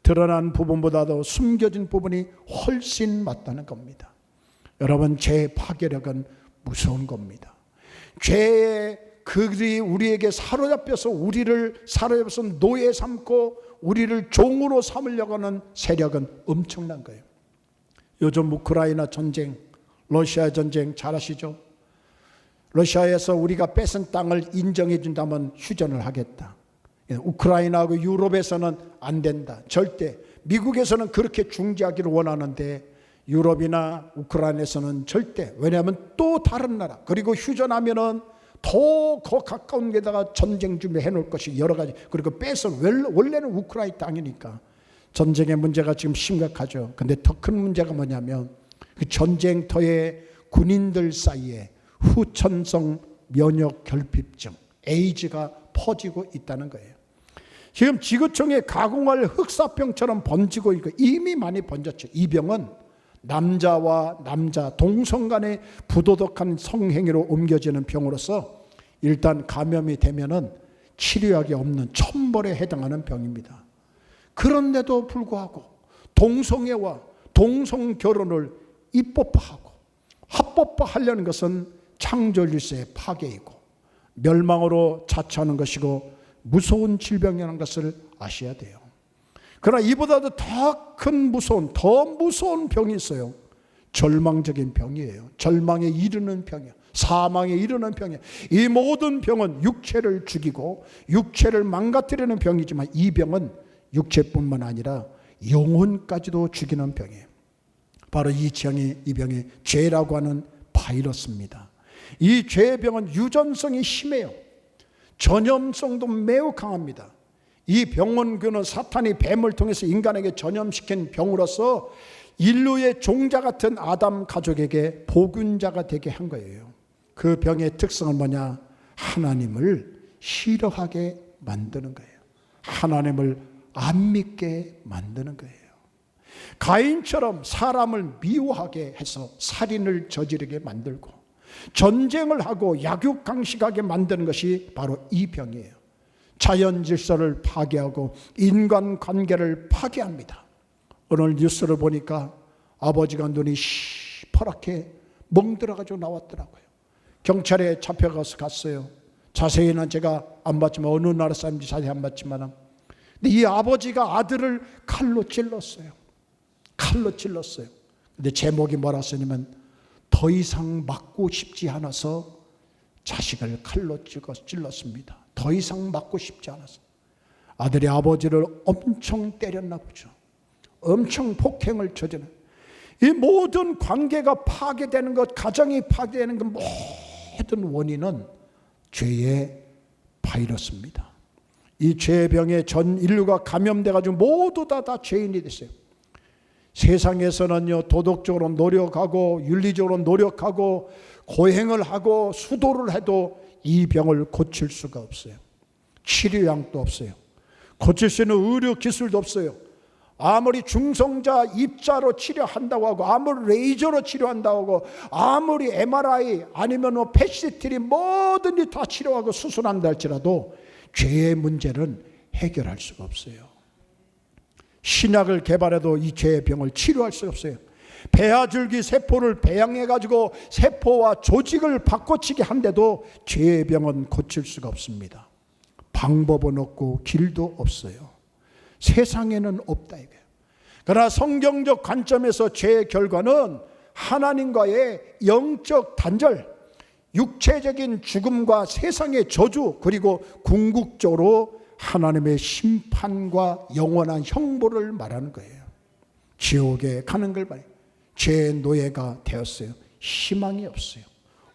드러난 부분보다도 숨겨진 부분이 훨씬 맞다는 겁니다. 여러분, 죄의 파괴력은 무서운 겁니다. 죄의 그들이 우리에게 사로잡혀서 노예 삼고 우리를 종으로 삼으려고 하는 세력은 엄청난 거예요. 요즘 우크라이나 전쟁, 러시아 전쟁 잘 아시죠? 러시아에서 우리가 뺏은 땅을 인정해 준다면 휴전을 하겠다. 우크라이나하고 유럽에서는 안 된다. 절대. 미국에서는 그렇게 중지하기를 원하는데 유럽이나 우크라이나에서는 절대. 왜냐하면 또 다른 나라, 그리고 휴전하면은 더 가까운 데다가 전쟁 준비해 놓을 것이 여러 가지. 그리고 뺏어, 원래는 우크라이나 땅이니까 전쟁의 문제가 지금 심각하죠. 근데 더 큰 문제가 뭐냐면 그 전쟁터의 군인들 사이에 후천성 면역 결핍증, 에이즈가 퍼지고 있다는 거예요. 지금 지구촌에 가공할 흑사병처럼 번지고 있고 이미 많이 번졌죠. 이 병은 남자와 남자 동성 간의 부도덕한 성행위로 옮겨지는 병으로서 일단 감염이 되면은 치료약이 없는 천벌에 해당하는 병입니다. 그런데도 불구하고 동성애와 동성결혼을 입법화하고 합법화하려는 것은 창조질서의 파괴이고 멸망으로 자처하는 것이고 무서운 질병이라는 것을 아셔야 돼요. 그러나 이보다도 더 무서운 병이 있어요. 절망적인 병이에요. 절망에 이르는 병이에요. 사망에 이르는 병이에요. 이 모든 병은 육체를 죽이고 육체를 망가뜨리는 병이지만 이 병은 육체뿐만 아니라 영혼까지도 죽이는 병이에요. 바로 이 병이 죄라고 하는 바이러스입니다. 이 죄의 병은 유전성이 심해요. 전염성도 매우 강합니다. 이 병원균은 사탄이 뱀을 통해서 인간에게 전염시킨 병으로서 인류의 종자 같은 아담 가족에게 복균자가 되게 한 거예요. 그 병의 특성은 뭐냐? 하나님을 싫어하게 만드는 거예요. 하나님을 안 믿게 만드는 거예요. 가인처럼 사람을 미워하게 해서 살인을 저지르게 만들고 전쟁을 하고 약육강식하게 만드는 것이 바로 이 병이에요. 자연 질서를 파괴하고 인간관계를 파괴합니다. 오늘 뉴스를 보니까 아버지가 눈이 시퍼렇게 멍들어가지고 나왔더라고요. 경찰에 잡혀가서 갔어요. 자세히는 제가 안 봤지만, 어느 나라 사람인지 자세히 안 봤지만, 근데 이 아버지가 아들을 칼로 찔렀어요. 칼로 찔렀어요. 근데 제목이 뭐라 쓰냐면, 더 이상 맞고 싶지 않아서 자식을 칼로 찔렀습니다. 더 이상 맞고 싶지 않아서. 아들이 아버지를 엄청 때렸나 보죠. 엄청 폭행을 저지른. 이 모든 관계가 파괴되는 것, 가정이 파괴되는 것, 모든 원인은 죄의 바이러스입니다. 이 죄의 병에 전 인류가 감염돼가지고 모두 다 죄인이 됐어요. 세상에서는요, 도덕적으로 노력하고 윤리적으로 노력하고 고행을 하고 수도를 해도 이 병을 고칠 수가 없어요. 치료약도 없어요. 고칠 수 있는 의료 기술도 없어요. 아무리 중성자 입자로 치료한다고 하고, 아무리 레이저로 치료한다고 하고, 아무리 MRI 아니면 패시트리 뭐든지 다 치료하고 수술한다 할지라도 죄의 문제는 해결할 수가 없어요. 신약을 개발해도 이 죄의 병을 치료할 수가 없어요. 배아줄기 세포를 배양해가지고 세포와 조직을 바꿔치게 한데도 죄의 병은 고칠 수가 없습니다. 방법은 없고 길도 없어요. 세상에는 없다 이거예요. 그러나 성경적 관점에서 죄의 결과는 하나님과의 영적 단절, 육체적인 죽음과 세상의 저주, 그리고 궁극적으로 하나님의 심판과 영원한 형벌을 말하는 거예요. 지옥에 가는 걸 말해요. 죄의 노예가 되었어요. 희망이 없어요.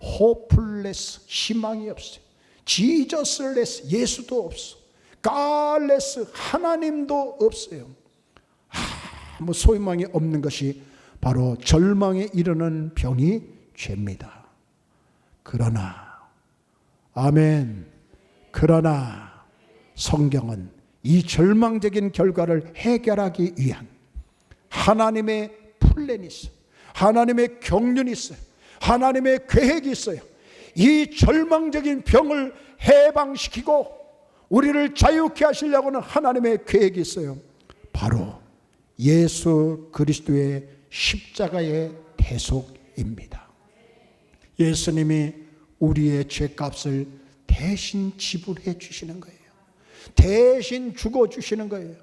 호플레스, 희망이 없어요. 지저스레스, 예수도 없어. God-less, 하나님도 없어요. 아무 소망이 없는 것이 바로 절망에 이르는 병이 죄입니다. 그러나 아멘, 그러나 성경은 이 절망적인 결과를 해결하기 위한 하나님의 플랜이 있어요. 하나님의 경륜이 있어요. 하나님의 계획이 있어요. 이 절망적인 병을 해방시키고 우리를 자유케 하시려고는 하나님의 계획이 있어요. 바로 예수 그리스도의 십자가의 대속입니다. 예수님이 우리의 죄값을 대신 지불해 주시는 거예요. 대신 죽어 주시는 거예요.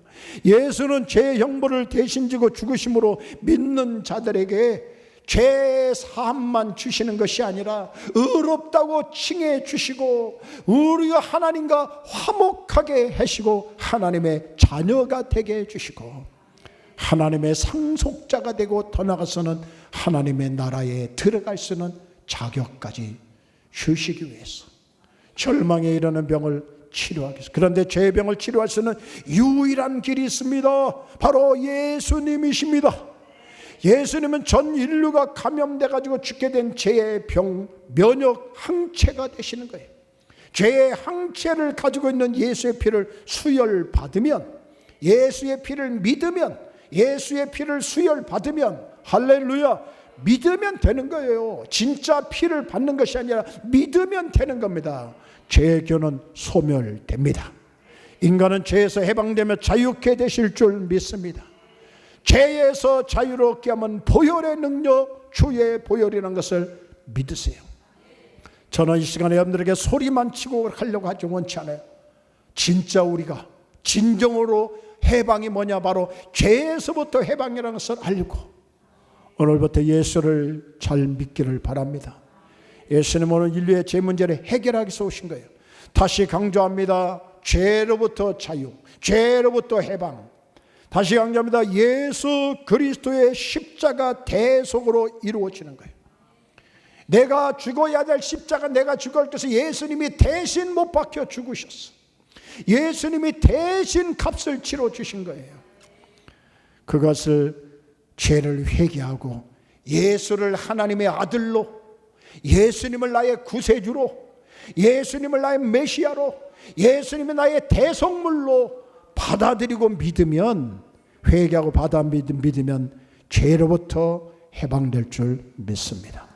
예수는 죄 형벌을 대신 지고 죽으심으로 믿는 자들에게 죄 사함만 주시는 것이 아니라 의롭다고 칭해 주시고 우리가 하나님과 화목하게 하시고 하나님의 자녀가 되게 해주시고 하나님의 상속자가 되고 더 나아가서는 하나님의 나라에 들어갈 수 있는 자격까지 주시기 위해서 절망에 이르는 병을 치료하기 위해서. 그런데 죄의 병을 치료할 수 있는 유일한 길이 있습니다. 바로 예수님이십니다. 예수님은 전 인류가 감염돼가지고 죽게 된 죄의 병 면역 항체가 되시는 거예요. 죄의 항체를 가지고 있는 예수의 피를 수혈받으면, 예수의 피를 믿으면, 예수의 피를 수혈받으면, 할렐루야, 믿으면 되는 거예요. 진짜 피를 받는 것이 아니라 믿으면 되는 겁니다. 죄의 교는 소멸됩니다. 인간은 죄에서 해방되며 자유케 되실 줄 믿습니다. 죄에서 자유롭게 하면 보혈의 능력, 주의 보혈이라는 것을 믿으세요. 저는 이 시간에 여러분들에게 소리만 치고 하려고 하지 원치 않아요. 진짜 우리가 진정으로 해방이 뭐냐, 바로 죄에서부터 해방이라는 것을 알고 오늘부터 예수를 잘 믿기를 바랍니다. 예수님은 오늘 인류의 죄 문제를 해결하기 위해서 오신 거예요. 다시 강조합니다. 죄로부터 자유, 죄로부터 해방. 다시 강조합니다. 예수 그리스도의 십자가 대속으로 이루어지는 거예요. 내가 죽어야 될 십자가, 내가 죽을 것을 예수님이 대신 못 박혀 죽으셨어. 예수님이 대신 값을 치러 주신 거예요. 그것을 죄를 회개하고 예수를 하나님의 아들로, 예수님을 나의 구세주로, 예수님을 나의 메시아로, 예수님을 나의 대속물로 받아들이고 믿으면, 회개하고 믿으면 죄로부터 해방될 줄 믿습니다.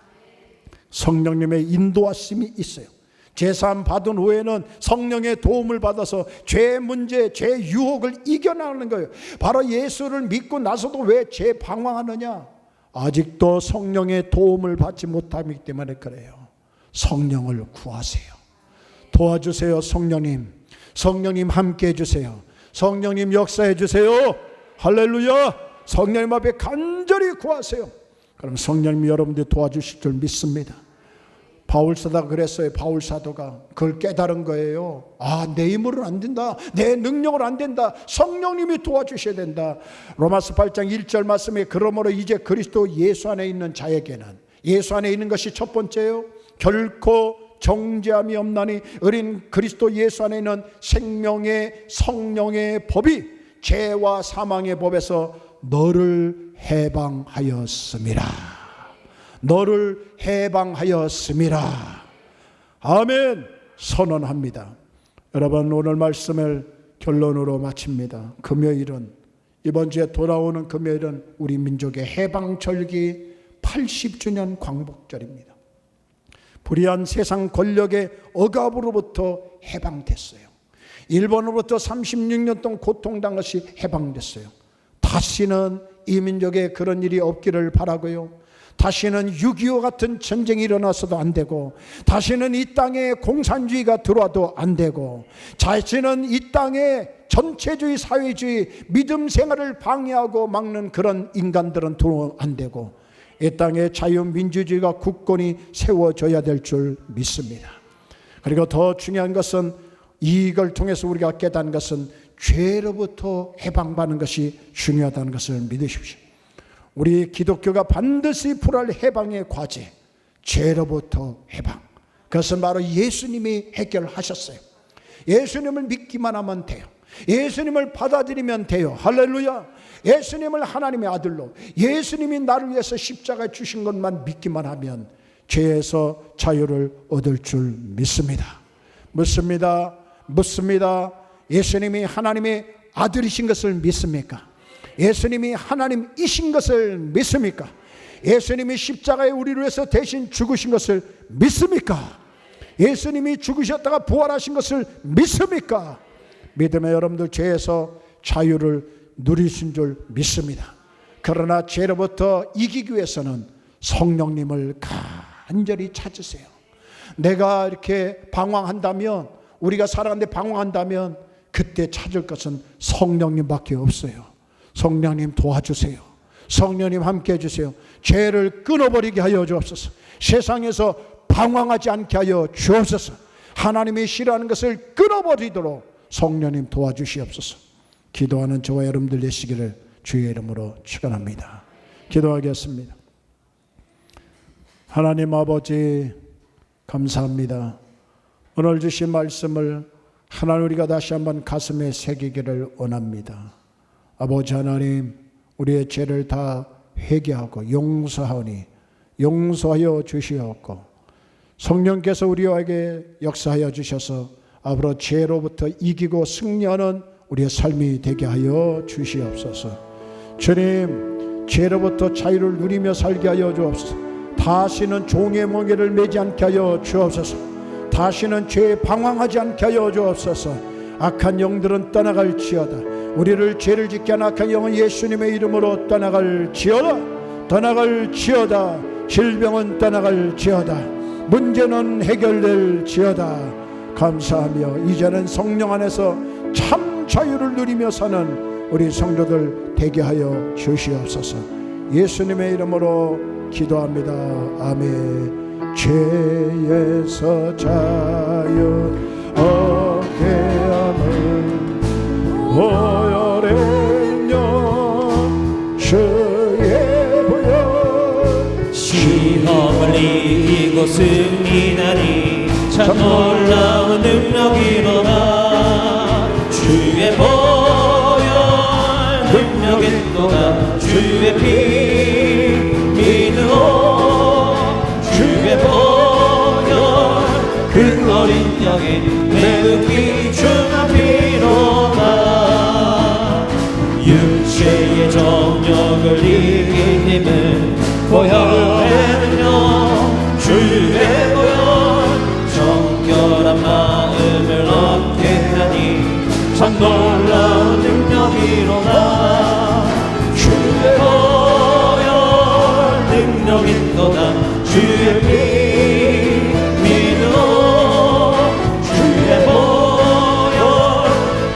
성령님의 인도하심이 있어요. 제사함 받은 후에는 성령의 도움을 받아서 죄 문제, 죄 유혹을 이겨나가는 거예요. 바로 예수를 믿고 나서도 왜 죄 방황하느냐? 아직도 성령의 도움을 받지 못하기 때문에 그래요. 성령을 구하세요. 도와주세요. 성령님, 성령님 함께 해주세요. 성령님 역사해 주세요. 할렐루야. 성령님 앞에 간절히 구하세요. 그럼 성령님이 여러분들 도와주실 줄 믿습니다. 바울사도가 그랬어요. 바울사도가 그걸 깨달은 거예요. 아, 내 힘으로는 안 된다, 내 능력으로 안 된다, 성령님이 도와주셔야 된다. 로마서 8장 1절 말씀에 그러므로 이제 그리스도 예수 안에 있는 자에게는, 예수 안에 있는 것이 첫 번째요, 결코 정죄함이 없나니 어린 그리스도 예수 안에 있는 생명의 성령의 법이 죄와 사망의 법에서 너를 해방하였음이라. 너를 해방하였음이라. 아멘. 선언합니다. 여러분, 오늘 말씀을 결론으로 마칩니다. 금요일은, 이번 주에 돌아오는 금요일은 우리 민족의 해방절기 80주년 광복절입니다. 불의한 세상 권력의 억압으로부터 해방됐어요. 일본으로부터 36년 동안 고통당한 것이 해방됐어요. 다시는 이 민족에 그런 일이 없기를 바라고요. 다시는 6.25 같은 전쟁이 일어나서도 안 되고, 다시는 이 땅에 공산주의가 들어와도 안 되고, 다시는 이 땅에 전체주의, 사회주의, 믿음 생활을 방해하고 막는 그런 인간들은 들어오면 안 되고, 이 땅에 자유민주주의가 굳건히 세워져야 될 줄 믿습니다. 그리고 더 중요한 것은, 이걸 통해서 우리가 깨닫는 것은 죄로부터 해방받는 것이 중요하다는 것을 믿으십시오. 우리 기독교가 반드시 풀어야 할 해방의 과제, 죄로부터 해방. 그것은 바로 예수님이 해결하셨어요. 예수님을 믿기만 하면 돼요. 예수님을 받아들이면 돼요. 할렐루야. 예수님을 하나님의 아들로, 예수님이 나를 위해서 십자가에 주신 것만 믿기만 하면 죄에서 자유를 얻을 줄 믿습니다. 묻습니다. 예수님이 하나님의 아들이신 것을 믿습니까? 예수님이 하나님이신 것을 믿습니까? 예수님이 십자가에 우리를 위해서 대신 죽으신 것을 믿습니까? 예수님이 죽으셨다가 부활하신 것을 믿습니까? 믿으면 여러분들 죄에서 자유를 누리신 줄 믿습니다. 그러나 죄로부터 이기기 위해서는 성령님을 간절히 찾으세요. 내가 이렇게 방황한다면, 우리가 살아가는데 방황한다면 그때 찾을 것은 성령님밖에 없어요. 성령님 도와주세요. 성령님 함께 해주세요. 죄를 끊어버리게 하여 주옵소서. 세상에서 방황하지 않게 하여 주옵소서. 하나님이 싫어하는 것을 끊어버리도록 성령님 도와주시옵소서. 기도하는 저와 여러분들 되시기를 주의 이름으로 축원합니다. 기도하겠습니다. 하나님 아버지, 감사합니다. 오늘 주신 말씀을 하나님 우리가 다시 한번 가슴에 새기기를 원합니다. 아버지 하나님, 우리의 죄를 다 회개하고 용서하오니 용서하여 주시옵고, 성령께서 우리에게 역사하여 주셔서 앞으로 죄로부터 이기고 승리하는 우리의 삶이 되게 하여 주시옵소서. 주님, 죄로부터 자유를 누리며 살게 하여 주옵소서. 다시는 종의 멍에를 매지 않게 하여 주옵소서. 다시는 죄에 방황하지 않게 하여 주옵소서. 악한 영들은 떠나갈지어다. 우리를 죄를 짓게 한 악한 영은 예수님의 이름으로 떠나갈지어다. 떠나갈지어다. 질병은 떠나갈지어다. 문제는 해결될지어다. 감사하며 이제는 성령 안에서 참 자유를 누리며 사는 우리 성도들 되게 하여 주시옵소서. 예수님의 이름으로 기도합니다. 아멘. 죄에서 자유 얻게 하는 오열의 영 주의 보혈, 시험을 이기고 승리하니 참 놀라운 능력이로다. 주의 보혈 능력이 또다. 주의 피 믿어 주의 보혈 그 어린 양의 매우 귀중한 피로다 육체의 정욕을 이긴 힘은 보혈에는요 주의 보혈 정결한 마음을 얻게 하니 참 놀라운 능력이로다 주의 보혈 능력인도다 주의 피 믿어 주의 보혈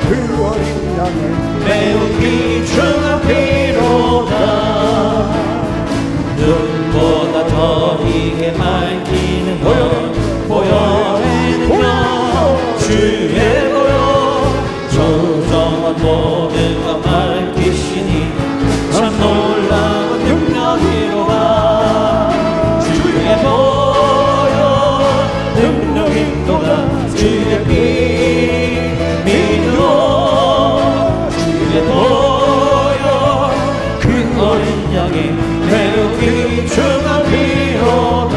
그 어린 양의 매우 귀중한 피로다 눈보다 더 이게 밝히는 것 보혈에는요 주의 보혈 조정한 모든 것 밝히시니 참 놀라운 능력이로다 주의 보혈 능력인도다 주의 피 믿어 주의 보혈 그 어린 양의 매우 귀중한 피로다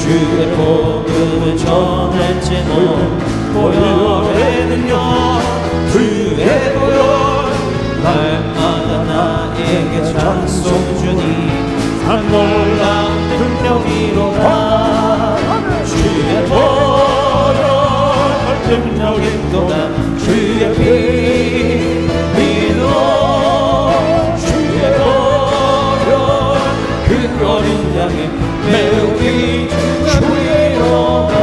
주의 복음을 전할지도 보혈에는요 주의 보혈 날마다 나에게 찬송 주니 참 놀라운 능력이로다 주의 보혈 능력인도다 주의 피 믿어 주의 보혈 그 어린 양의 매우 귀중한 피로다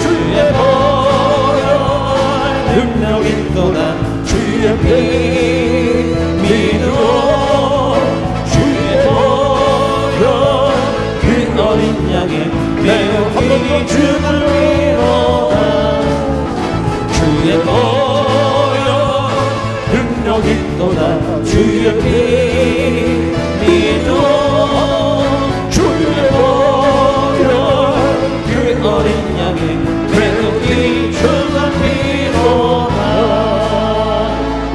주의 보혈 능력인도다 주의 피 믿어 주의 보혈 그 어린 양의 매우 귀중한 피로다 주의 보혈 능력인도다 주의 피 믿어 주의 보혈 그 어린 양의 매우 귀중한 피로다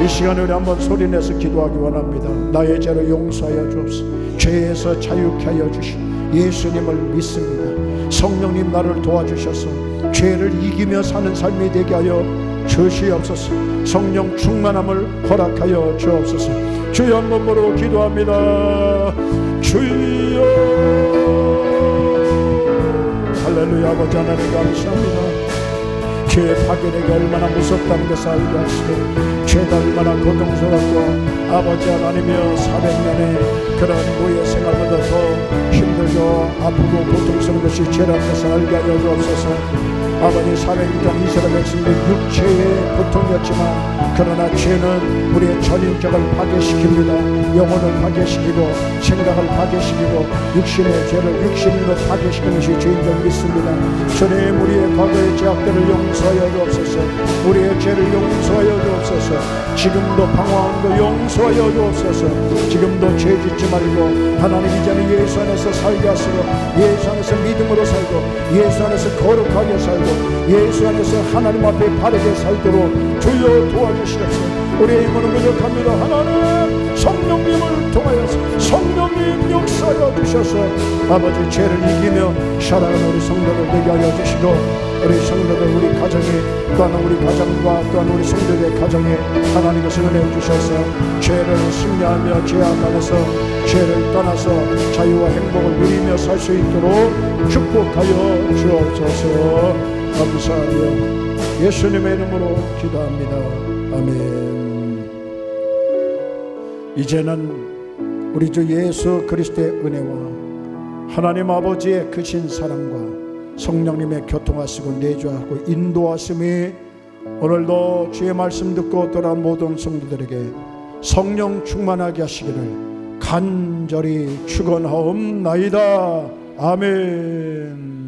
이 시간에 우리 한번 소리내서 기도하기 원합니다. 나의 죄를 용서하여 주옵소서. 죄에서 자유케 하여 주시오. 예수님을 믿습니다. 성령님 나를 도와주셔서 죄를 이기며 사는 삶이 되게 하여 주시옵소서. 성령 충만함을 허락하여 주옵소서. 주여 한 번으로 기도합니다. 주여. 할렐루야. 아버지 하나님 감사합니다. 죄의 파괴력이 얼마나 무섭다는 것을 알게 하시고 죄가 얼마나 고통스럽고 아버지 하나님이여 400년의 그런 노예 생활보다 더 힘들고 아프고 고통스러운 것이 죄라는 것을 알게 하여 주옵소서. 아버지 400년 이스라엘 백성들 육체의 고통이었지만 그러나 죄는 우리의 전인격을 파괴시킵니다. 영혼을 파괴시키고 생각을 파괴시키고 육신의 죄를 육신으로 파괴시키는 것이 죄인 줄 믿습니다. 주님 우리의 과거의 죄악들을 용서하여 주옵소서. 우리의 죄를 용서하여 주옵소서. 지금도 방황한 거 용서하여 주옵소서. 지금도 죄 짓지 말고 하나님 이제는 예수 안에서 살게 하시고 예수 안에서 믿음으로 살고 예수 안에서 거룩하게 살고 예수 안에서 하나님 앞에 바르게 살도록 주여 도와주시옵소서. 우리의 힘은 부족합니다. 하나님 성령님을 통하여서 성령님 역사하여 주셔서 아버지 죄를 이기며 살아가는 우리 성도들 되게 하여 주시고 우리 성도들 우리 가정에 또한 우리 가정과 또한 우리 성도들의 가정에 하나님의 은혜를 주셔서 죄를 승리하며 죄악 안에서 죄를 떠나서 자유와 행복을 누리며 살 수 있도록 축복하여 주옵소서. 감사하며 예수님의 이름으로 기도합니다. 아멘. 이제는 우리 주 예수 그리스도의 은혜와 하나님 아버지의 크신 사랑과 성령님의 교통하시고 내주하고 인도하심이 오늘도 주의 말씀 듣고 떠난 모든 성도들에게 성령 충만하게 하시기를 간절히 축원하옵나이다. 아멘.